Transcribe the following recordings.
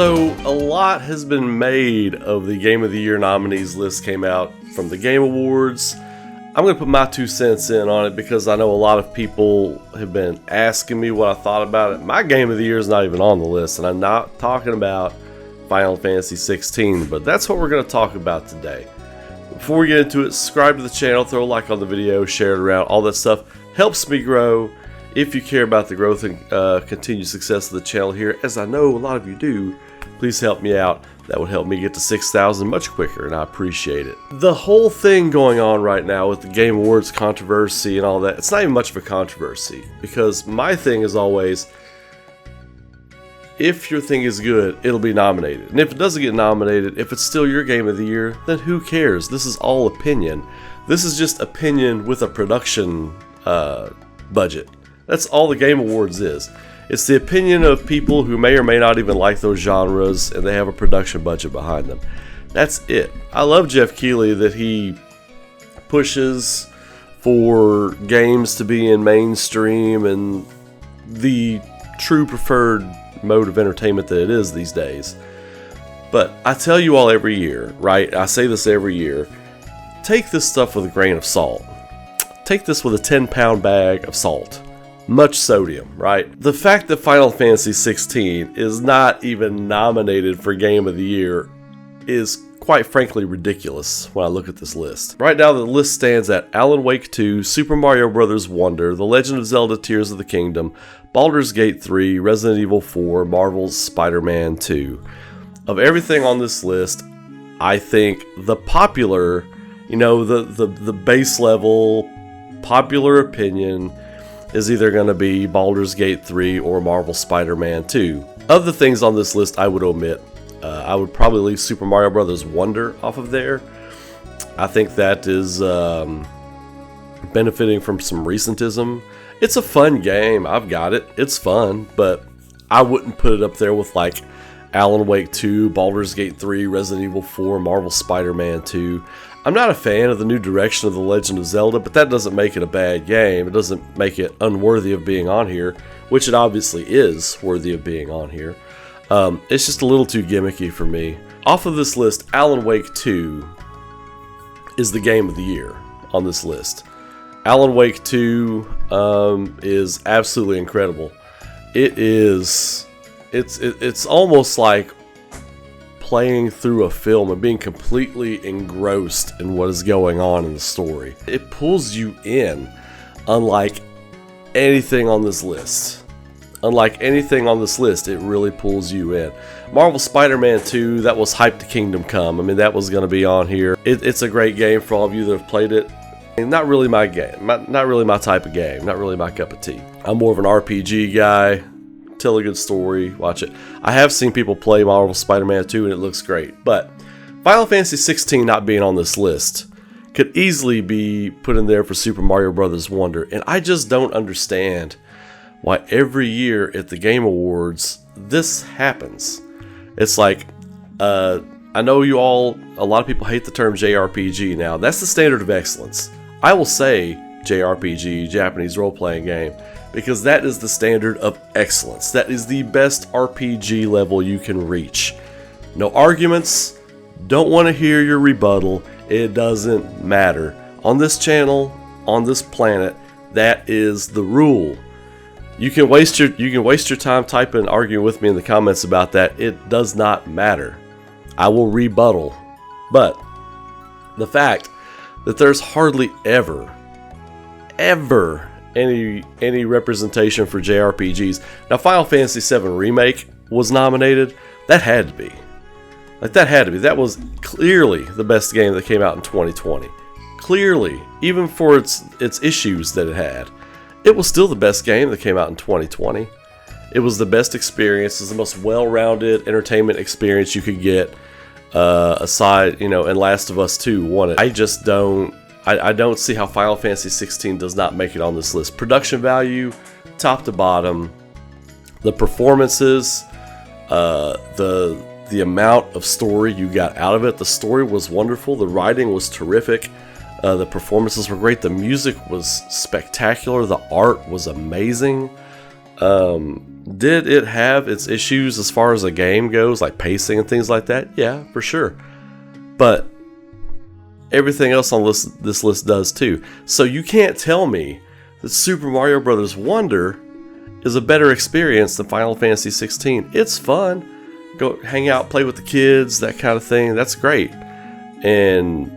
So a lot has been made of the Game of the Year nominees list came out from the Game Awards. I'm going to put my 2 cents in on it because I know a lot of people have been asking me what I thought about it. My Game of the Year is not even on the list, and I'm not talking about Final Fantasy XVI, but that's what we're going to talk about today. Before we get into it, subscribe to the channel, throw a like on the video, share it around, all that stuff helps me grow. If you care about the growth and continued success of the channel here, as I know a lot of you do, please help me out. That would help me get to 6,000 much quicker, and I appreciate it. The whole thing going on right now with the Game Awards controversy and all that, it's not even much of a controversy, because my thing is always, if your thing is good, it'll be nominated. And if it doesn't get nominated, if it's still your Game of the Year, then who cares? This is all opinion. This is just opinion with a production budget. That's all the Game Awards is. It's the opinion of people who may or may not even like those genres, and they have a production budget behind them. That's it. I love Jeff Keighley that he pushes for games to be in mainstream and the true preferred mode of entertainment that it is these days. But I tell you all every year, right? I say this every year. Take this stuff with a grain of salt. Take this with a 10-pound bag of salt. Much sodium, right? The fact that Final Fantasy XVI is not even nominated for Game of the Year is quite frankly ridiculous when I look at this list. Right now the list stands at Alan Wake 2, Super Mario Bros. Wonder, The Legend of Zelda Tears of the Kingdom, Baldur's Gate 3, Resident Evil 4, Marvel's Spider-Man 2. Of everything on this list, I think the popular, the base level popular opinion is either going to be Baldur's Gate 3 or Marvel Spider-Man 2. Of the things on this list I would omit, I would probably leave Super Mario Bros. Wonder off of there. I think that is benefiting from some recentism. It's a fun game. I've got it. It's fun, but I wouldn't put it up there with like Alan Wake 2, Baldur's Gate 3, Resident Evil 4, Marvel Spider-Man 2. I'm not a fan of the new direction of The Legend of Zelda, but that doesn't make it a bad game. It doesn't make it unworthy of being on here, which it obviously is worthy of being on here. It's just a little too gimmicky for me. Off of this list, Alan Wake 2 is the Game of the Year on this list. Alan Wake 2 is absolutely incredible. It's almost like playing through a film and being completely engrossed in what is going on in the story. It pulls you in, unlike anything on this list. Unlike anything on this list, it really pulls you in. Marvel Spider-Man 2, that was hyped to Kingdom Come. I mean, that was going to be on here. It's a great game for all of you that have played it. Not really my game. Not really my type of game. Not really my cup of tea. I'm more of an RPG guy. Tell a good story, watch it. I have seen people play Marvel Spider-Man 2 and it looks great, but Final Fantasy XVI not being on this list could easily be put in there for Super Mario Bros. Wonder, and I just don't understand why every year at the Game Awards this happens. It's like, I know a lot of people hate the term JRPG now. That's the standard of excellence. I will say JRPG, Japanese role-playing game, because that is the standard of excellence. That is the best RPG level you can reach. No arguments, don't want to hear your rebuttal, it doesn't matter. On this channel, on this planet, that is the rule. You can waste your time typing and arguing with me in the comments about that. It does not matter. I will rebuttal. But the fact that there's hardly ever any representation for JRPGs. Now, Final Fantasy VII Remake was nominated. That had to be. That was clearly the best game that came out in 2020. Clearly, even for its issues that it had, it was still the best game that came out in 2020. It was the best experience. It was the most well-rounded entertainment experience you could get. Aside, and Last of Us 2 won it. I don't see how Final Fantasy XVI does not make it on this list. Production value, top to bottom, the performances, the amount of story you got out of it. The story was wonderful. The writing was terrific. The performances were great. The music was spectacular. The art was amazing. Did it have its issues as far as a game goes, like pacing and things like that? Yeah, for sure. But everything else on this list does too. So you can't tell me that Super Mario Bros. Wonder is a better experience than Final Fantasy XVI. It's fun. Go hang out, play with the kids, that kind of thing. That's great. And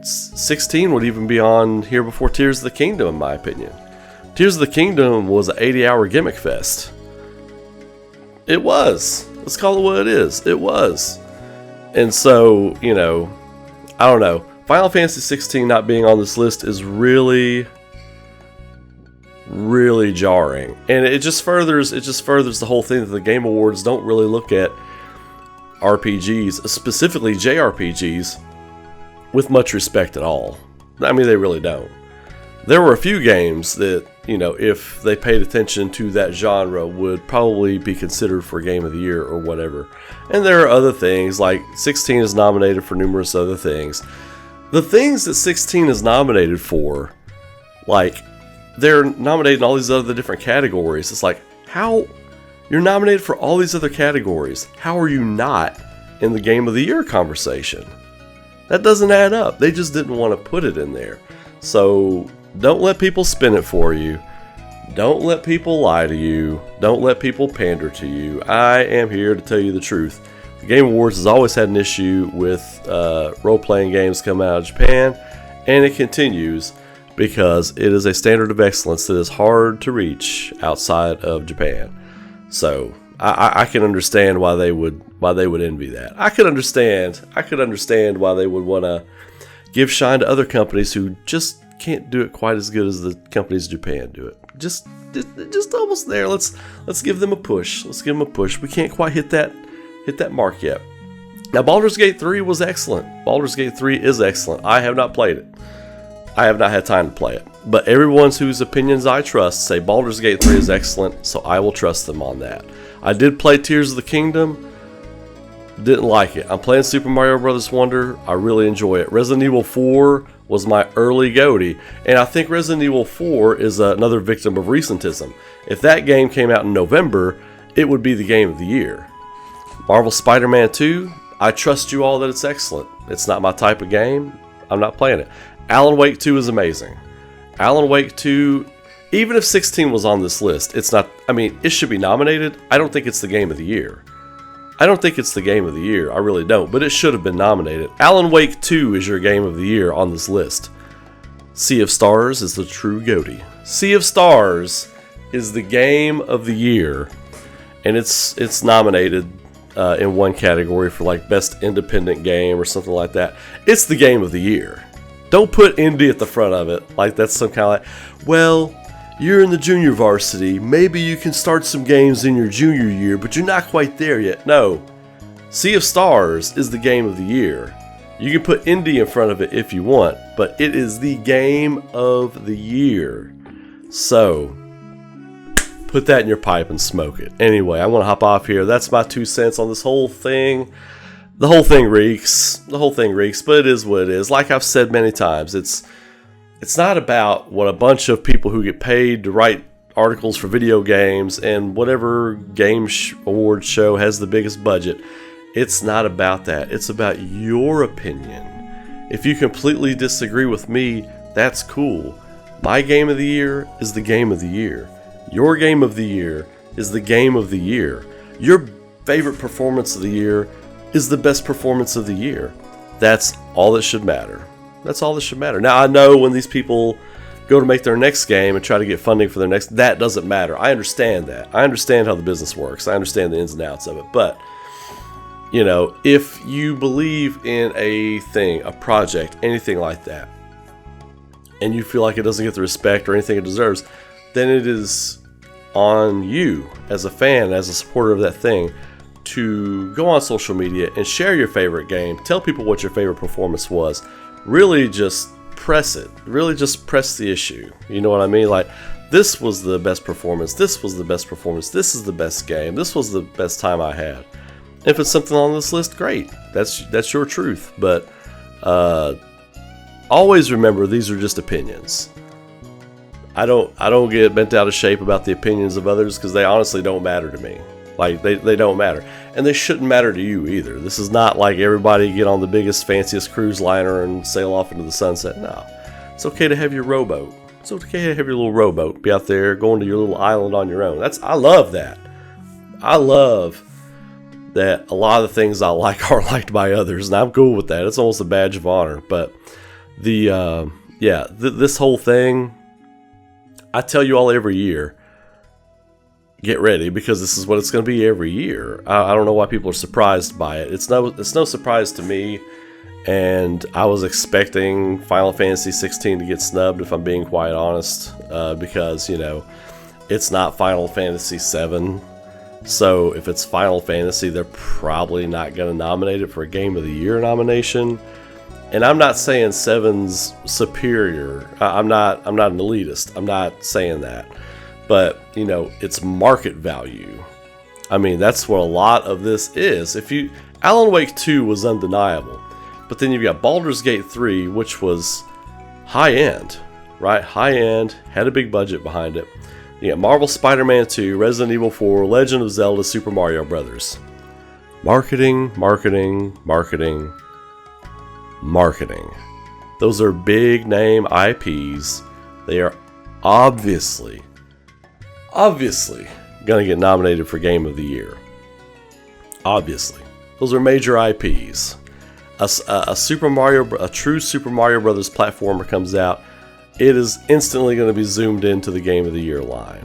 16 would even be on here before Tears of the Kingdom, in my opinion. Tears of the Kingdom was an 80-hour gimmick fest. It was. Let's call it what it is. It was. And so, you know, I don't know. Final Fantasy 16 not being on this list is really, really jarring. And it just furthers the whole thing that the Game Awards don't really look at RPGs, specifically JRPGs, with much respect at all. I mean, they really don't. There were a few games that, you know, if they paid attention to that genre, would probably be considered for Game of the Year or whatever. And there are other things, like 16 is nominated for numerous other things. The things that 16 is nominated for, like, they're nominated in all these other different categories. It's like, how? You're nominated for all these other categories. How are you not in the Game of the Year conversation? That doesn't add up. They just didn't want to put it in there. So don't let people spin it for you. Don't let people lie to you. Don't let people pander to you. I am here to tell you the truth. The Game Awards has always had an issue with role-playing games coming out of Japan, and it continues because it is a standard of excellence that is hard to reach outside of Japan. So I can understand why they would envy that. I could understand why they would want to give shine to other companies who just can't do it quite as good as the companies in Japan do it. Just almost there. Let's give them a push. Let's give them a push. We can't quite hit that mark yet. Now, Baldur's Gate 3 was excellent. Baldur's Gate 3 is excellent. I have not played it. I have not had time to play it. But everyone whose opinions I trust say Baldur's Gate 3 is excellent, so I will trust them on that. I did play Tears of the Kingdom. Didn't like it. I'm playing Super Mario Bros. Wonder. I really enjoy it. Resident Evil 4 was my early GOTY, and I think Resident Evil 4 is another victim of recentism. If that game came out in November, it would be the game of the year. Marvel Spider-Man 2, I trust you all that it's excellent. It's not my type of game. I'm not playing it. Alan Wake 2 is amazing. Alan Wake 2, even if 16 was on this list, it's not, I mean, it should be nominated. I don't think it's the game of the year. I don't think it's the game of the year. I really don't, but it should have been nominated. Alan Wake 2 is your game of the year on this list. Sea of Stars is the true GOTY. Sea of Stars is the game of the year, and it's nominated in one category for like best independent game or something like that. It's the game of the year. Don't put indie at the front of it like that's some kind of like, well, you're in the junior varsity, maybe you can start some games in your junior year, but you're not quite there yet. No. Sea of Stars is the game of the year. You can put indie in front of it if you want, but it is the game of the year. So, put that in your pipe and smoke it. Anyway, I'm going to hop off here. That's my 2 cents on this whole thing. The whole thing reeks. The whole thing reeks, but it is what it is. Like I've said many times, it's not about what a bunch of people who get paid to write articles for video games and whatever game award show has the biggest budget. It's not about that. It's about your opinion. If you completely disagree with me, that's cool. My game of the year is the game of the year. Your game of the year is the game of the year. Your favorite performance of the year is the best performance of the year. That's all that should matter. That's all that should matter. Now, I know when these people go to make their next game and try to get funding for their next, that doesn't matter. I understand that. I understand how the business works. I understand the ins and outs of it. But, you know, if you believe in a thing, a project, anything like that, and you feel like it doesn't get the respect or anything it deserves, then it is on you as a fan, as a supporter of that thing, to go on social media and share your favorite game. Tell people what your favorite performance was. Really just press it. Really just press the issue. You know what I mean? Like, this was the best performance. This was the best performance. This is the best game. This was the best time I had. If it's something on this list, great. That's your truth. But always remember, these are just opinions. I don't get bent out of shape about the opinions of others, because they honestly don't matter to me. Like, they don't matter. And they shouldn't matter to you either. This is not like everybody get on the biggest, fanciest cruise liner and sail off into the sunset. No. It's okay to have your rowboat. It's okay to have your little rowboat. Be out there going to your little island on your own. I love that. I love that a lot of the things I like are liked by others, and I'm cool with that. It's almost a badge of honor. But this whole thing, I tell you all every year, get ready, because this is what it's going to be every year. I don't know why people are surprised by it. It's no surprise to me, and I was expecting Final Fantasy XVI to get snubbed, if I'm being quite honest, because, you know, it's not Final Fantasy VII. So if it's Final Fantasy, they're probably not going to nominate it for a Game of the Year nomination. And I'm not saying 7's superior. I'm not an elitist. I'm not saying that. But, you know, it's market value. I mean, that's what a lot of this is. Alan Wake 2 was undeniable. But then you've got Baldur's Gate 3, which was high-end, right? High-end, had a big budget behind it. You got Marvel Spider-Man 2, Resident Evil 4, Legend of Zelda, Super Mario Brothers. Marketing, marketing, marketing, marketing. Those are big name IPs. They are obviously gonna get nominated for Game of the Year. Obviously. Those are major IPs. A true Super Mario Brothers platformer comes out, it is instantly going to be zoomed into the Game of the Year line.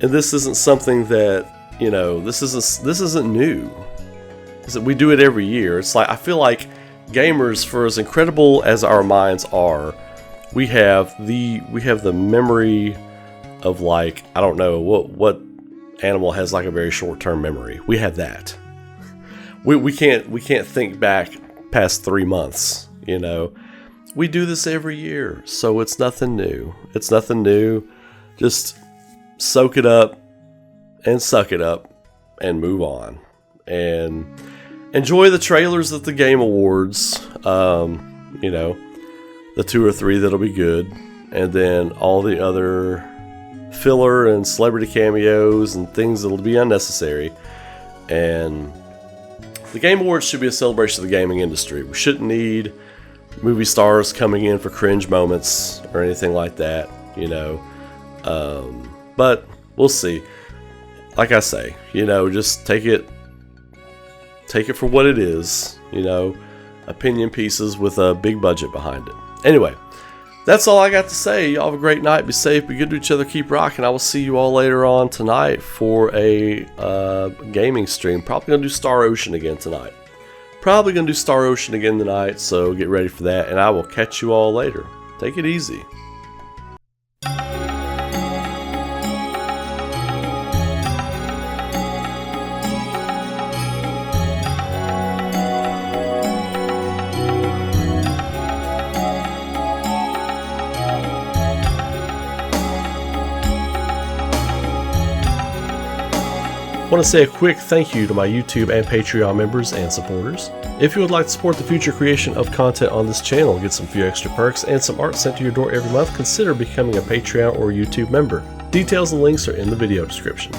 And this isn't something that, you know, this isn't new. We do it every year. It's like, I feel like gamers, for as incredible as our minds are, we have the memory of, like, I don't know what animal has like a very short-term memory. We have that. We can't think back past 3 months, you know. We do this every year, so it's nothing new. It's nothing new. Just soak it up and suck it up and move on. And enjoy the trailers at the Game Awards. You know, the 2 or 3 that'll be good. And then all the other filler and celebrity cameos and things that'll be unnecessary. And the Game Awards should be a celebration of the gaming industry. We shouldn't need movie stars coming in for cringe moments or anything like that, you know. But we'll see. Like I say, you know, just take it for what it is, you know, opinion pieces with a big budget behind it. Anyway, that's all I got to say. Y'all have a great night. Be safe. Be good to each other. Keep rocking. I will see you all later on tonight for a gaming stream. Probably going to do Star Ocean again tonight. So get ready for that. And I will catch you all later. Take it easy. I want to say a quick thank you to my YouTube and Patreon members and supporters. If you would like to support the future creation of content on this channel, get some few extra perks and some art sent to your door every month, consider becoming a Patreon or YouTube member. Details and links are in the video description.